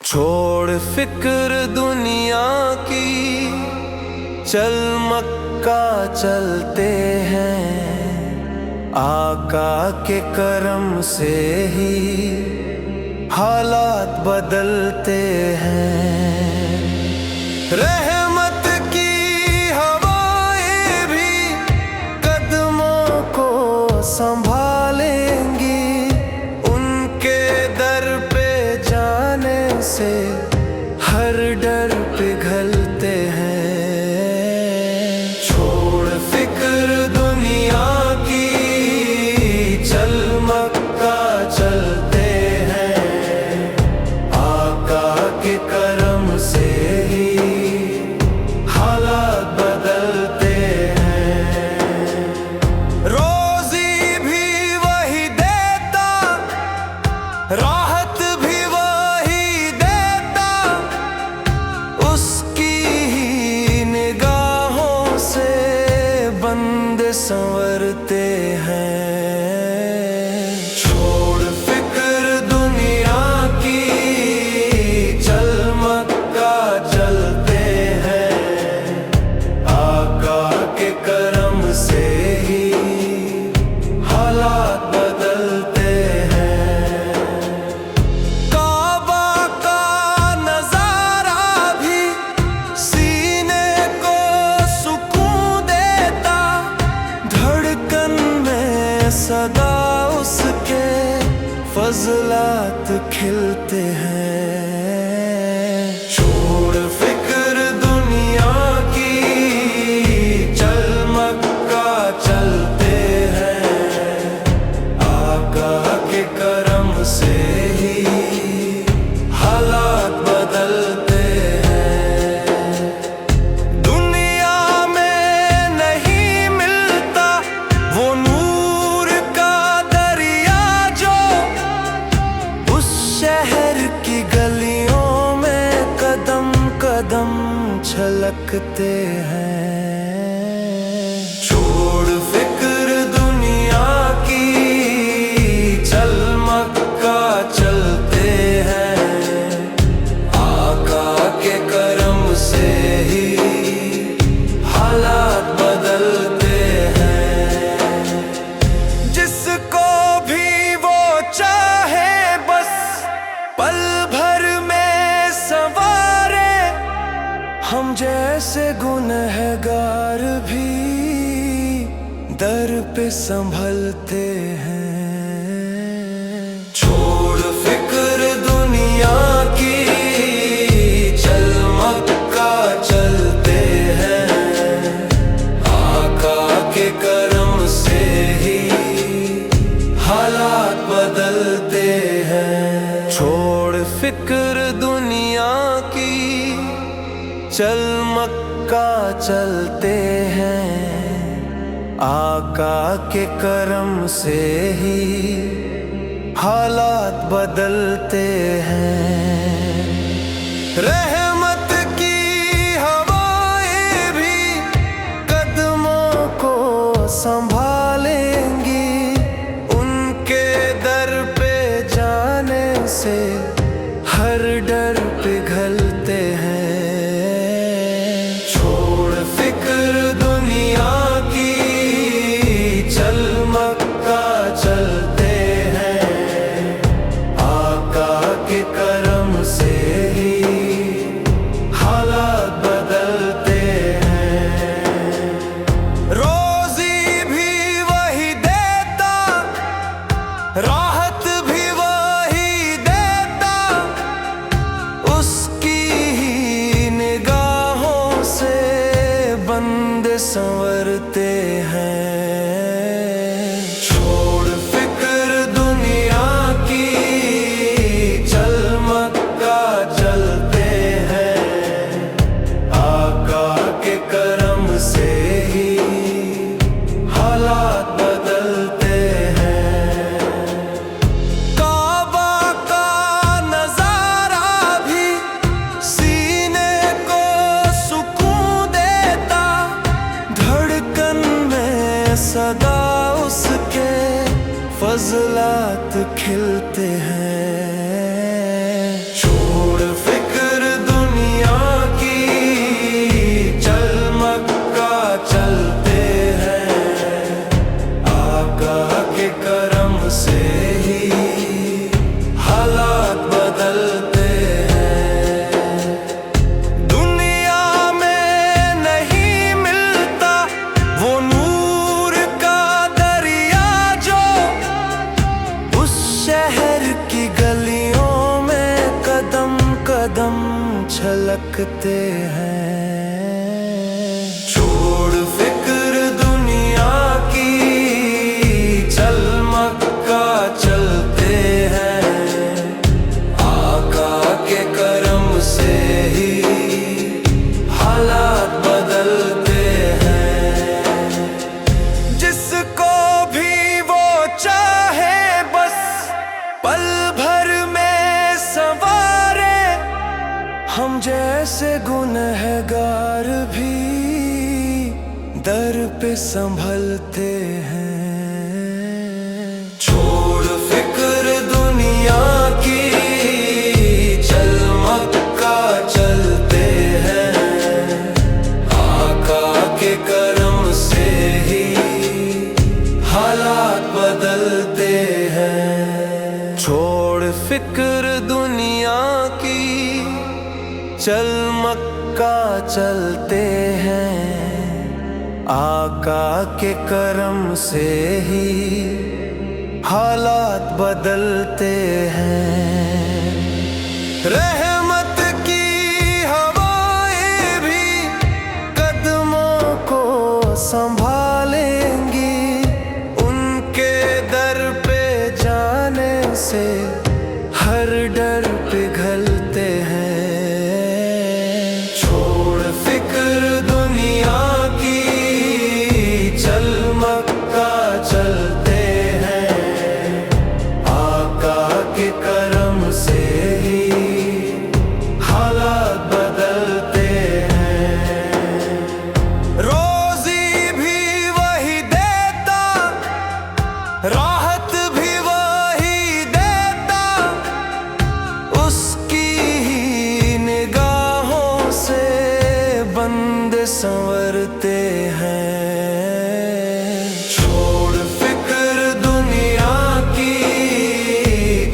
छोड़ फिक्र दुनिया की, चल मक्का चलते हैं। आका के करम से ही हालात बदलते हैं। रहमत की हवाएं भी कदमों को संभालेंगी। उनके दर पे जाने से हर डर पिघलते हैं। छोड़ फिक्र दुनिया की, चल मक्का चलते हैं। आका के करम से ही हालात बदलते हैं। रोजी भी वही देता, राहत भी वही देता। उसकी ही निगाहों से बंदे संवरते हैं। छोड़ फिक्र दुनिया की, चल मक्का चलते हैं। आका के करम से ही हालात बदलते हैं। काबा का नजारा भी सीने को सुकून देता। धड़कन में सदा उसके फजलात खिलते हैं। छोड़ फिक्र दुनिया की, चल मक्का चलते हैं। आका के करम से ही हालात बदलते हैं। दुनिया में नहीं मिलता वो नूर का दरिया जो उस शहर की गलियों में कदम कदम छलकते हैं। छोड़ फिक्र दुनिया की, चल मक्का चलते हैं। आका के करम से ही हालात बदलते हैं। जिसको भी वो चाहे बस पल भर में संवारे। हम जैसे गुनहगार भी दर पे संभलते हैं। छोड़ फिक्र दुनिया की, चल मक्का चलते हैं। आका के करम से ही हालात बदलते हैं। छोड़ फिक्र दुनिया की, चल मक्का चलते हैं। आका के करम से ही हालात बदलते हैं। रहमत की हवाएं भी कदमों को संभालेंगी। उनके दर पे जाने से हर डर पिघलते हैं। छोड़ फिक्र दुनिया की, चल मक्का चलते हैं। आका के करम से ही हालात बदलते हैं। रोजी भी वही देता, राहत भी वही देता। उसकी ही निगाहों से बंदे संवरते हैं। छोड़ फिक्र दुनिया की, चल मक्का चलते हैं। आका के करम से ही हालात बदलते हैं। काबा का नजारा भी सीने को सुकून देता। धड़कन में सदा उसके फजलात खिलते हैं। छोड़ कदम छलकते हैं। छोड़ फिक्र दुनिया की, चल मक्का चलते हैं। आका के करम से ही हालात बदलते हैं। जिसको भी वो चाहे बस पल भर में संवारे। हम जैसे गुनहगार भी दर पे संभलते हैं। छोड़ फिक्र दुनिया की, चल मक्का चलते हैं। आका के करम से ही हालात बदलते हैं। छोड़ फिक्र दुनिया की, चल मक्का चलते हैं। आका के करम से ही हालात बदलते हैं। रहमत की हवाएं भी कदमों को संभालेंगी। उनके दर पे जाने से हर डर पिघलते हैं। छोड़ फिक्र दुनिया की, चल मक्का चलते हैं। आका के करम से ही हालात बदलते हैं। रोजी भी वही देता, राहत भी वही देता। उसकी ही निगाहों से बंदे संवरते हैं। छोड़ फिक्र दुनिया की,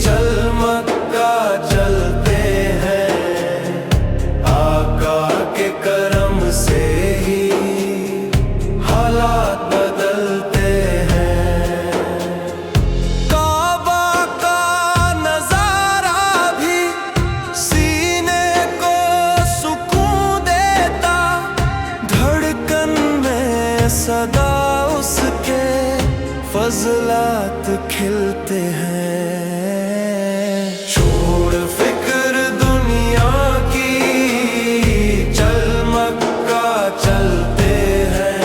चल मक्का चलते हैं। आका के करम से ही हालात बदलते हैं। काबा का नजारा भी सीने को सुकून देता। धड़कन में सदा उसके फजलात खिलते हैं। छोड़ फिक्र दुनिया की, चल मक्का चलते हैं।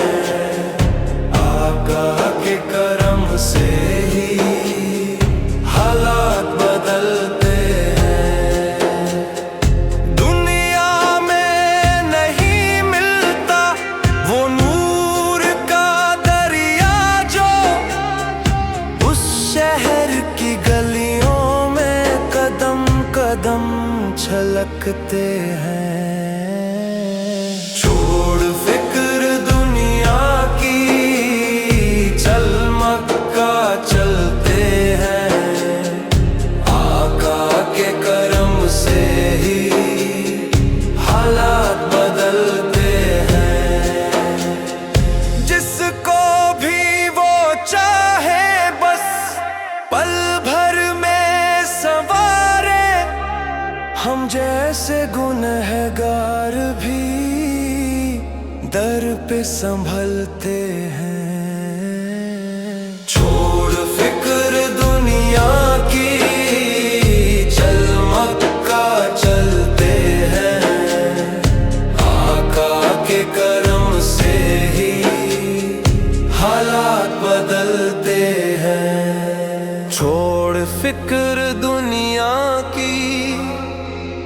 आका के करम से ही हालात बदलते हैं। दुनिया में नहीं मिलता वो नूर का दरिया जो उस शहर की गलियों में कदम कदम छलकते हैं। छोड़ फिक्र दुनिया की, चल मक्का चलते हैं। आका के करम से ही हालात बदलते हैं। जिसको भी वो चाहे बस पल भर में संवारे। हम जैसे गुनहगार भी दर पे संभलते हैं। छोड़ फिक्र दुनिया की, चल मक्का चलते हैं। आका के करम से ही हालात बदलते हैं। छोड़ फिक्र दुनिया की,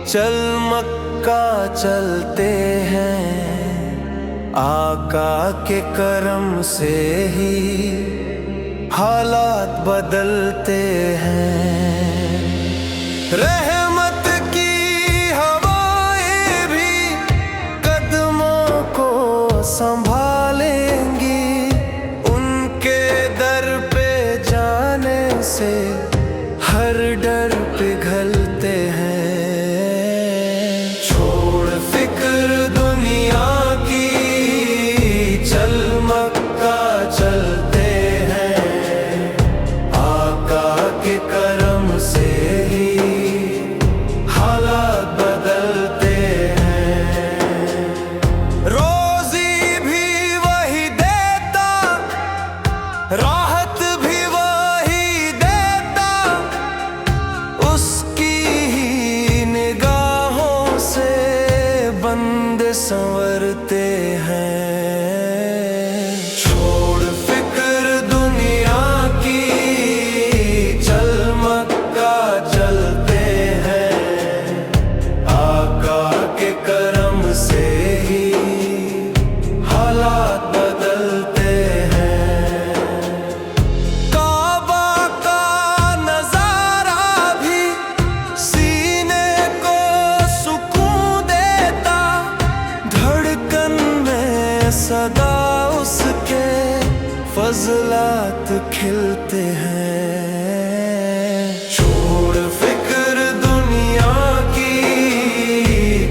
चल मक्का चलते हैं। आका के करम से ही हालात बदलते हैं। रहमत की हवाएं भी कदमों को संभालेंगी। उनके दर पे जाने से हर डर पिघलते हैं। छोड़ फिक्र दुनिया की, चल मक्का चलते हैं। आका के करम से ही संवरते हैं। छोड़ फिक्र दुनिया की, चल मक्का चलते हैं। आका के करम से ही हालात बदलते हैं। काबा का नजारा भी सीने को सुकून देता, धड़कन में सदा उसके फजलात खिलते हैं। छोड़ फिक्र दुनिया की,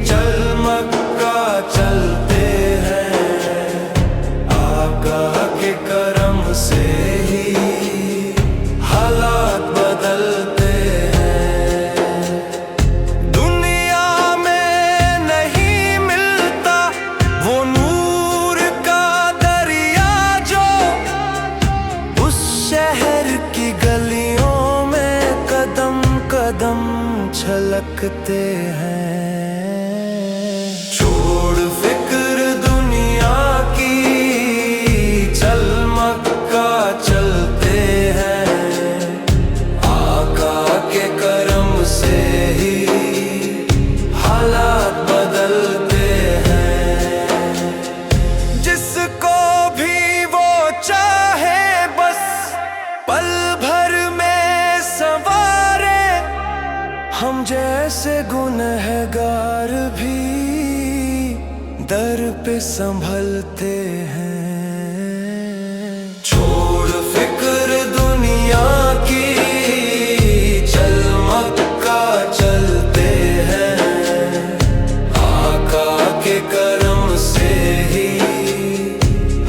चल मक्का चलते हैं। आका के करम से ही हालात बदलते हैं। दुनिया में नहीं मिलता वो नूर का दरिया जो उस शहर की गलियों में कदम कदम छलकते हैं। छोड़ फिक्र दुनिया की, चल मक्का चलते हैं। आका के करम से ही हालात बदलते हैं। जिसको भी वो चाहे बस पल भर में संवारे, हम जैसे गुनहगार भी दर पे संभलते हैं। छोड़ फिक्र दुनिया की, चल मक्का चलते हैं। आका के करम से ही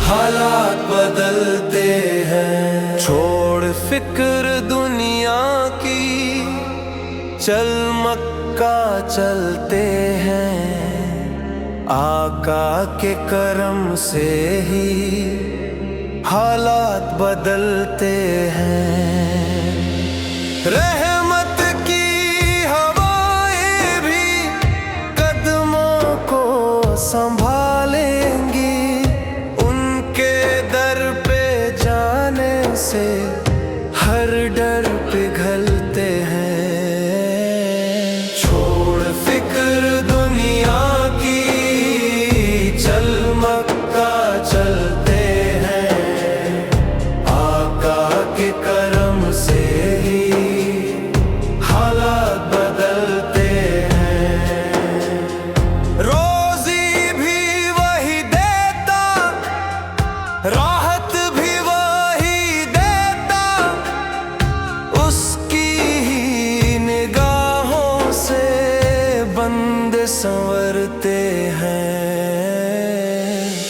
हालात बदलते हैं। छोड़ फिक्र दुनिया की, चल मक्का चलते हैं। आका के करम से ही हालात बदलते हैं। रहमत की हवाएं भी कदमों को संभालेंगी, उनके दर पे जाने से हर डर पिघलते हैं। छोड़ फिक्र दुनिया की, चल मक्का चलते हैं। आका के करम से ही हालात बदलते हैं। रोजी भी वही देता, राहत भी वही देता, उसकी ही निगाहों से बंदे संवरते हैं।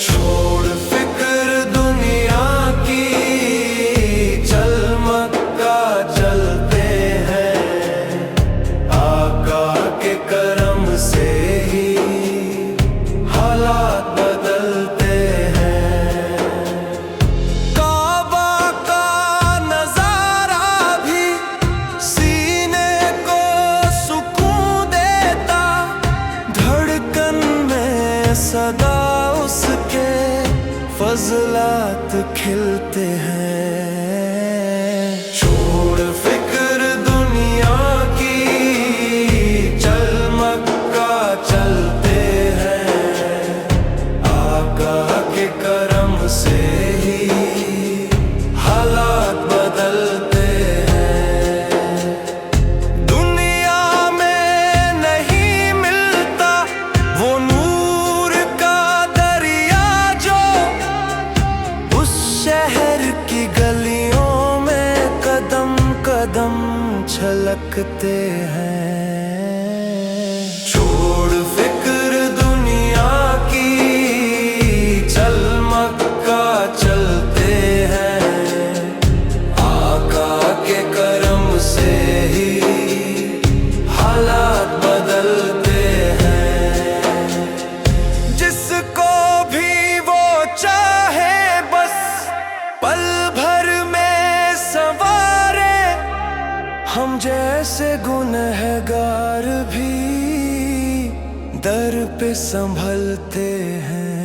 छोड़ फिक्र दुनिया की, चल मक्का चलते हैं। आका के करम से ही हालात बदलते हैं। काबा का नजारा भी सीने को सुकून देता, धड़कन में सदा उसके फजलात खिलते हैं। छोड़ फिक्र दुनिया की, चल मक्का चलते हैं। आका के करम से ही हालात बदलते हैं। दुनिया में नहीं मिलता वो नूर का दरिया जो उस शहर की गलियों में कदम कदम छलकते हैं। छोड़ फिक्र दुनिया की, चल मक्का चलते हैं। आका के करम से ही हालात बदलते हैं। जिसको भी वो चाहे बस पल भर में संवारे, हम जैसे गुनहगार दर पे संभलते हैं।